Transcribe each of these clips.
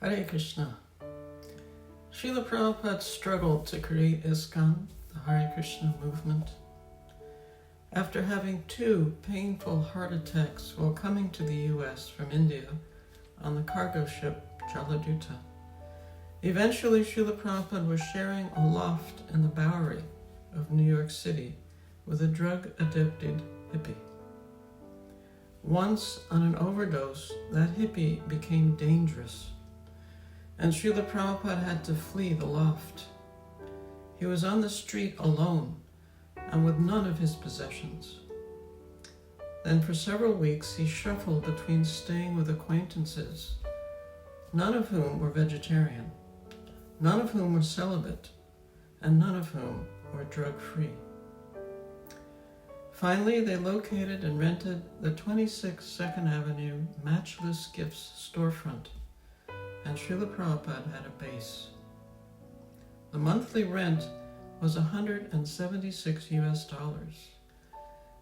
Hare Krishna. Srila Prabhupada struggled to create ISKCON, the Hare Krishna movement, after having 2 painful heart attacks while coming to the U.S. from India on the cargo ship Jaladuta. Eventually, Srila Prabhupada was sharing a loft in the Bowery of New York City with a drug-addicted hippie. Once, on an overdose, that hippie became dangerous, and Srila Prabhupada had to flee the loft. He was on the street alone and with none of his possessions. Then for several weeks he shuffled between staying with acquaintances, none of whom were vegetarian, none of whom were celibate, and none of whom were drug-free. Finally, they located and rented the 26 2nd Avenue Matchless Gifts storefront, and Srila Prabhupada had a base. The monthly rent was $176 US,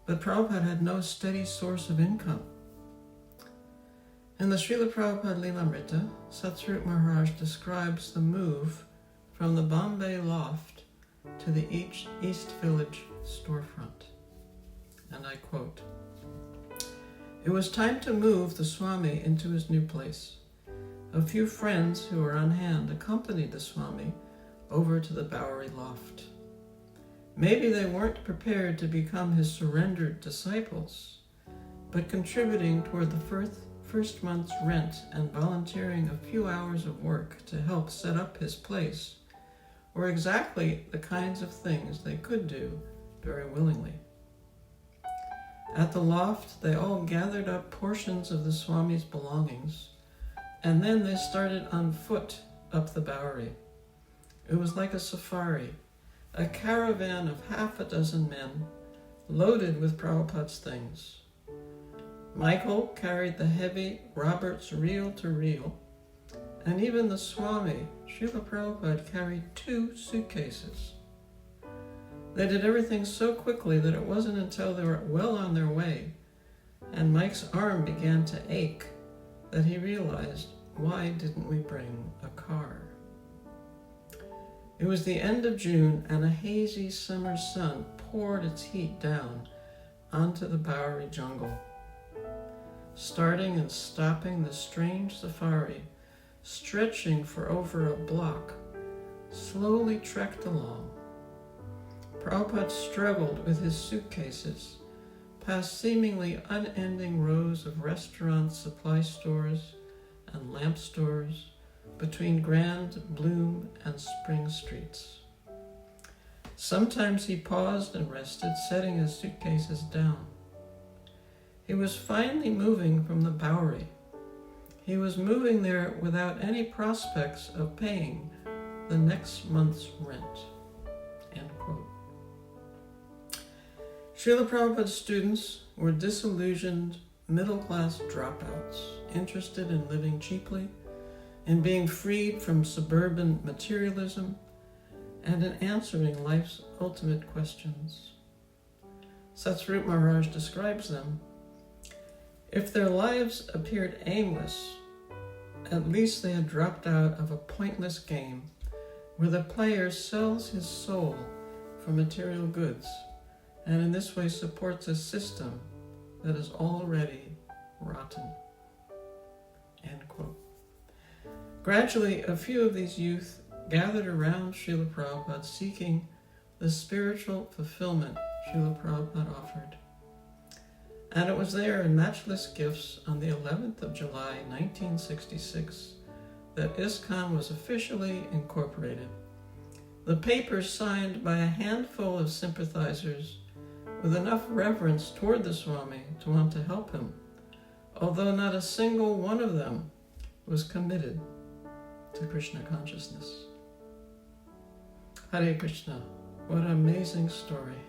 but Prabhupada had no steady source of income. In the Srila Prabhupada Lilamrita, Satsvarup Maharaj describes the move from the Bombay loft to the East Village storefront. And I quote, "It was time to move the Swami into his new place. A few friends who were on hand accompanied the Swami over to the Bowery loft. Maybe they weren't prepared to become his surrendered disciples, but contributing toward the first month's rent and volunteering a few hours of work to help set up his place were exactly the kinds of things they could do very willingly. At the loft, they all gathered up portions of the Swami's belongings, and then they started on foot up the Bowery. It was like a safari, a caravan of 6 men loaded with Prabhupada's things. Michael carried the heavy Robert's reel-to-reel, and even the Swami, Srila Prabhupada, carried 2 suitcases. They did everything so quickly that it wasn't until they were well on their way, and Mike's arm began to ache, that he realized, why didn't we bring a car? It was the end of June, and a hazy summer sun poured its heat down onto the Bowery jungle. Starting and stopping the strange safari, stretching for over a block, slowly trekked along. Prabhupada struggled with his suitcases, past seemingly unending rows of restaurants, supply stores, and lamp stores, between Grand, Bloom, and Spring streets. Sometimes he paused and rested, setting his suitcases down. He was finally moving from the Bowery. He was moving there without any prospects of paying the next month's rent." End quote. Srila Prabhupada's students were disillusioned middle-class dropouts, interested in living cheaply, in being freed from suburban materialism, and in answering life's ultimate questions. Satsvarup Maharaj describes them: if their lives appeared aimless, at least they had dropped out of a pointless game where the player sells his soul for material goods, and in this way supports a system that is already rotten. End quote. Gradually, a few of these youth gathered around Srila Prabhupada, seeking the spiritual fulfillment Srila Prabhupada offered. And it was there in Matchless Gifts on the 11th of July, 1966, that ISKCON was officially incorporated. The papers signed by a handful of sympathizers with enough reverence toward the Swami to want to help him, although not a single one of them was committed to Krishna consciousness. Hare Krishna. What an amazing story.